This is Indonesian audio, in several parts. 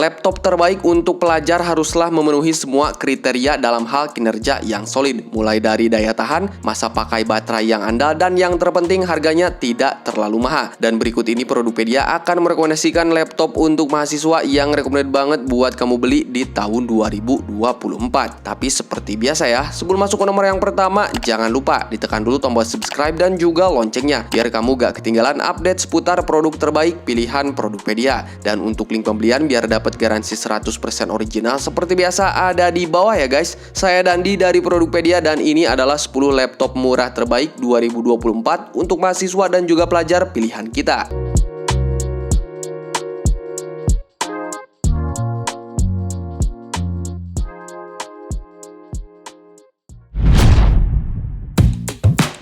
Laptop terbaik untuk pelajar haruslah memenuhi semua kriteria dalam hal kinerja yang solid, mulai dari daya tahan, masa pakai baterai yang andal, dan yang terpenting harganya tidak terlalu mahal. Dan berikut ini Produpedia akan merekomendasikan laptop untuk mahasiswa yang recommended banget buat kamu beli di tahun 2024. Tapi seperti biasa ya, sebelum masuk ke nomor yang pertama, jangan lupa ditekan dulu tombol subscribe dan juga loncengnya, biar kamu gak ketinggalan update seputar produk terbaik pilihan Produpedia. Dan untuk link pembelian biar dapat garansi 100% original seperti biasa ada di bawah ya guys. Saya Dandi dari Produpedia dan ini adalah 10 laptop murah terbaik 2024 untuk mahasiswa dan juga pelajar pilihan kita.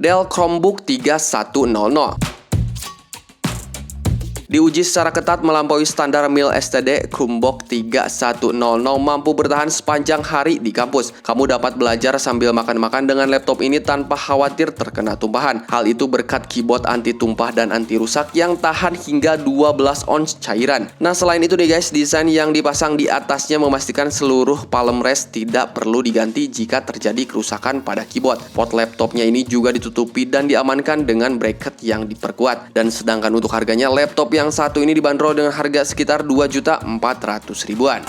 Dell Chromebook 3100. Diuji secara ketat melampaui standar MIL STD, Chromebook 3100 mampu bertahan sepanjang hari di kampus. Kamu dapat belajar sambil makan-makan dengan laptop ini tanpa khawatir terkena tumpahan. Hal itu berkat keyboard anti tumpah dan anti rusak yang tahan hingga 12 ons cairan. Nah, selain itu nih guys, desain yang dipasang di atasnya memastikan seluruh palm rest tidak perlu diganti jika terjadi kerusakan pada keyboard. Pot laptopnya ini juga ditutupi dan diamankan dengan bracket yang diperkuat. Dan sedangkan untuk harganya, laptop yang satu ini dibanderol dengan harga sekitar 2.400.000-an.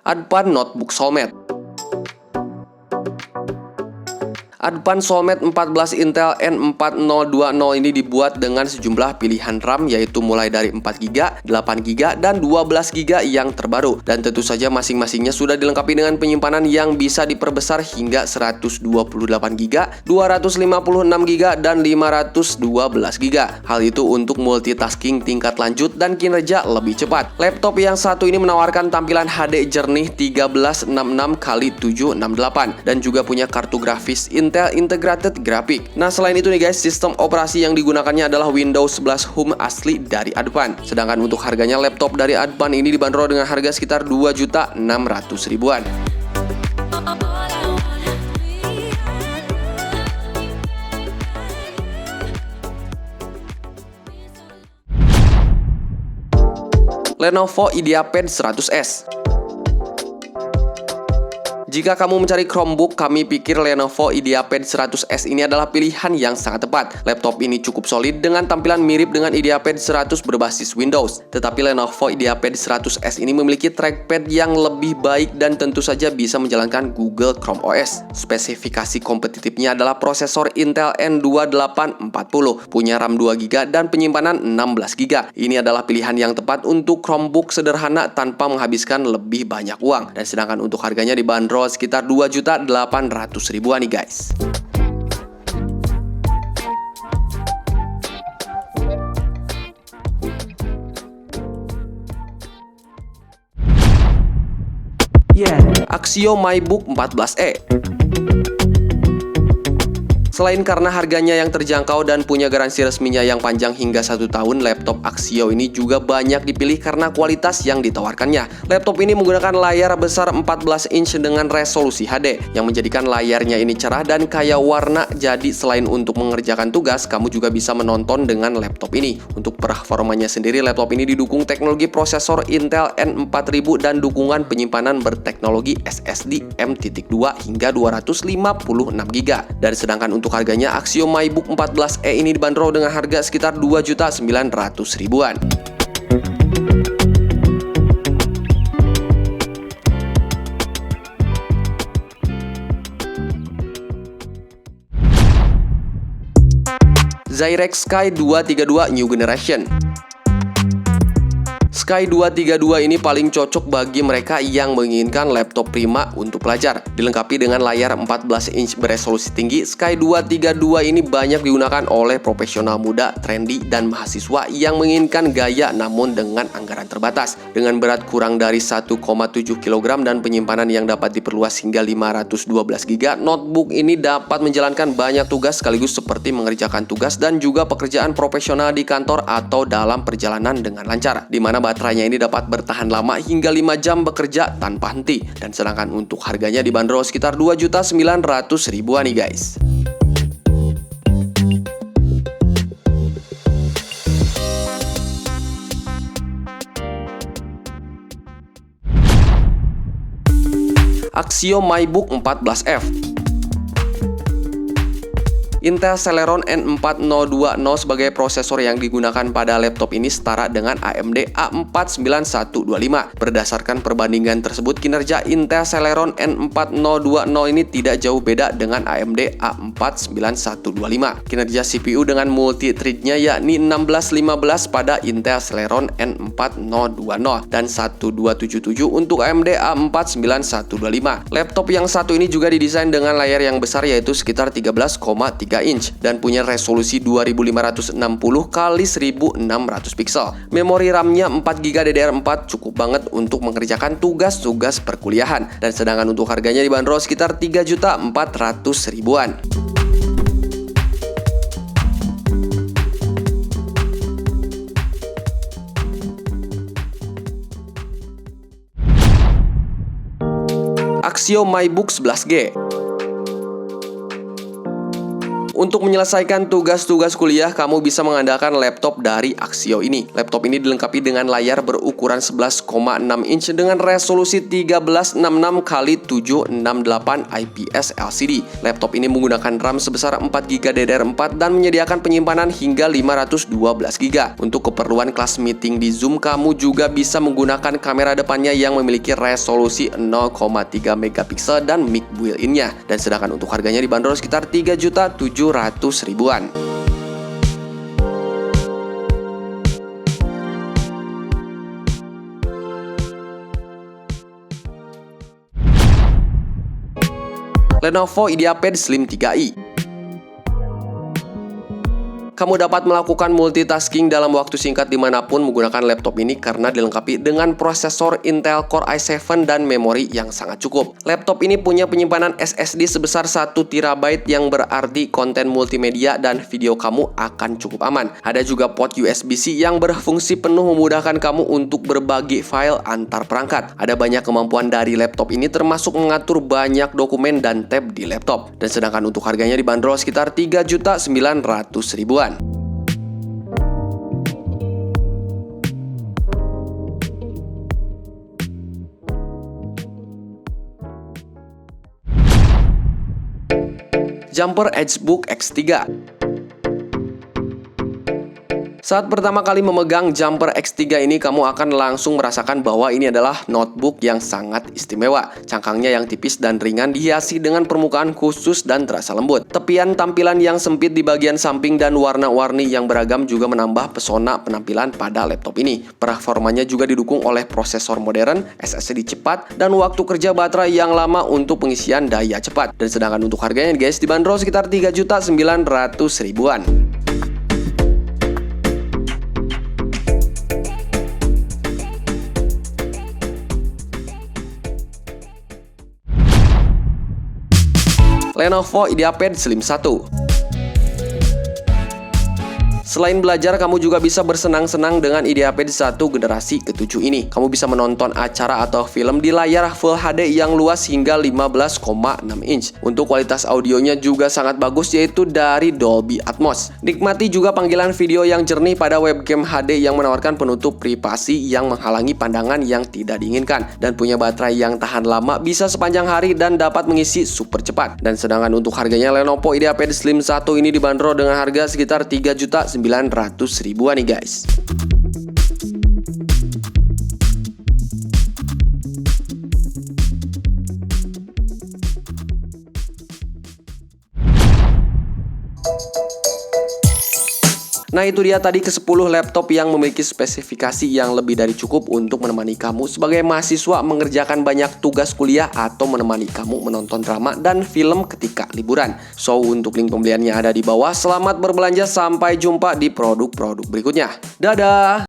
Advan Notebook Soulmate. Advan Soulmate 14 Intel N4020 ini dibuat dengan sejumlah pilihan RAM, yaitu mulai dari 4GB, 8GB, dan 12GB yang terbaru. Dan tentu saja masing-masingnya sudah dilengkapi dengan penyimpanan yang bisa diperbesar hingga 128GB, 256GB, dan 512GB. Hal itu untuk multitasking tingkat lanjut dan kinerja lebih cepat. Laptop yang satu ini menawarkan tampilan HD jernih 1366x768 dan juga punya kartu grafis Intel Integrated Graphic. Nah, selain itu nih guys, sistem operasi yang digunakannya adalah Windows 11 Home asli dari Advan. Sedangkan untuk harganya, laptop dari Advan ini dibanderol dengan harga sekitar 2.600.000-an. Lenovo IdeaPad 100S. Jika kamu mencari Chromebook, kami pikir Lenovo IdeaPad 100S ini adalah pilihan yang sangat tepat. Laptop ini cukup solid dengan tampilan mirip dengan IdeaPad 100 berbasis Windows. Tetapi Lenovo IdeaPad 100S ini memiliki trackpad yang lebih baik dan tentu saja bisa menjalankan Google Chrome OS. Spesifikasi kompetitifnya adalah prosesor Intel N2840, punya RAM 2GB dan penyimpanan 16GB. Ini adalah pilihan yang tepat untuk Chromebook sederhana tanpa menghabiskan lebih banyak uang. Dan sedangkan untuk harganya dibanderol sekitar 2.800.000-an nih guys. Axio MyBook 14e. Selain karena harganya yang terjangkau dan punya garansi resminya yang panjang hingga 1 tahun, laptop Axio ini juga banyak dipilih karena kualitas yang ditawarkannya. Laptop ini menggunakan layar besar 14 inch dengan resolusi HD, yang menjadikan layarnya ini cerah dan kaya warna. Jadi selain untuk mengerjakan tugas, kamu juga bisa menonton dengan laptop ini. Untuk performanya sendiri, laptop ini didukung teknologi prosesor Intel N4000 dan dukungan penyimpanan berteknologi SSD M.2 hingga 256GB. Dan sedangkan untuk harganya, Axio MyBook 14e ini dibanderol dengan harga sekitar 2.900.000-an. Zyrex Sky 232 New Generation. Sky 232 ini paling cocok bagi mereka yang menginginkan laptop prima untuk pelajar. Dilengkapi dengan layar 14 inch beresolusi tinggi, Sky 232 ini banyak digunakan oleh profesional muda, trendy, dan mahasiswa yang menginginkan gaya namun dengan anggaran terbatas. Dengan berat kurang dari 1,7 kg dan penyimpanan yang dapat diperluas hingga 512GB, notebook ini dapat menjalankan banyak tugas sekaligus seperti mengerjakan tugas dan juga pekerjaan profesional di kantor atau dalam perjalanan dengan lancar. Di mana baterainya ini dapat bertahan lama hingga 5 jam bekerja tanpa henti. Dan sedangkan untuk harganya dibanderol sekitar 2.900.000-an nih guys. Axio MyBook 14F. Intel Celeron N4020 sebagai prosesor yang digunakan pada laptop ini setara dengan AMD A49125. Berdasarkan perbandingan tersebut, kinerja Intel Celeron N4020 ini tidak jauh beda dengan AMD A49125. Kinerja CPU dengan multi-thread-nya yakni 1615 pada Intel Celeron N4020 dan 1277 untuk AMD A49125. Laptop yang satu ini juga didesain dengan layar yang besar yaitu sekitar 13,3 inch dan punya resolusi 2560 x 1600 pixel. Memori RAM-nya 4GB DDR4 cukup banget untuk mengerjakan tugas-tugas perkuliahan. Dan sedangkan untuk harganya dibanderol sekitar 3.400.000-an. Axio MyBook 11G. Untuk menyelesaikan tugas-tugas kuliah, kamu bisa mengandalkan laptop dari Axio ini. Laptop ini dilengkapi dengan layar berukuran 11,6 inch dengan resolusi 1366 x 768 IPS LCD. Laptop ini menggunakan RAM sebesar 4GB DDR4 dan menyediakan penyimpanan hingga 512GB. Untuk keperluan kelas meeting di Zoom, kamu juga bisa menggunakan kamera depannya yang memiliki resolusi 0,3 megapiksel dan mic built-in-nya. Dan sedangkan untuk harganya dibanderol sekitar 3.700.000-an. Lenovo IdeaPad Slim 3i. Kamu dapat melakukan multitasking dalam waktu singkat dimanapun menggunakan laptop ini karena dilengkapi dengan prosesor Intel Core i7 dan memori yang sangat cukup. Laptop ini punya penyimpanan SSD sebesar 1TB yang berarti konten multimedia dan video kamu akan cukup aman. Ada juga port USB-C yang berfungsi penuh memudahkan kamu untuk berbagi file antar perangkat. Ada banyak kemampuan dari laptop ini termasuk mengatur banyak dokumen dan tab di laptop. Dan sedangkan untuk harganya dibanderol sekitar 3.900.000-an. Jumper EdgeBook X3. Saat pertama kali memegang Jumper X3 ini, kamu akan langsung merasakan bahwa ini adalah notebook yang sangat istimewa. Cangkangnya yang tipis dan ringan dihiasi dengan permukaan khusus dan terasa lembut. Tepian tampilan yang sempit di bagian samping dan warna-warni yang beragam juga menambah pesona penampilan pada laptop ini. Performanya juga didukung oleh prosesor modern, SSD cepat, dan waktu kerja baterai yang lama untuk pengisian daya cepat. Dan sedangkan untuk harganya guys dibanderol sekitar 3.900.000-an. Lenovo IdeaPad Slim 1. Selain belajar, kamu juga bisa bersenang-senang dengan IdeaPad 1 generasi ke-7 ini. Kamu bisa menonton acara atau film di layar Full HD yang luas hingga 15,6 inch. Untuk kualitas audionya juga sangat bagus, yaitu dari Dolby Atmos. Nikmati juga panggilan video yang jernih pada webcam HD yang menawarkan penutup privasi yang menghalangi pandangan yang tidak diinginkan. Dan punya baterai yang tahan lama, bisa sepanjang hari dan dapat mengisi super cepat. Dan sedangkan untuk harganya Lenovo IdeaPad Slim 1 ini dibanderol dengan harga sekitar 3.900.000-an nih guys. Nah, itu dia tadi ke-10 laptop yang memiliki spesifikasi yang lebih dari cukup untuk menemani kamu sebagai mahasiswa mengerjakan banyak tugas kuliah atau menemani kamu menonton drama dan film ketika liburan. So, untuk link pembeliannya ada di bawah. Selamat berbelanja, sampai jumpa di produk-produk berikutnya. Dadah!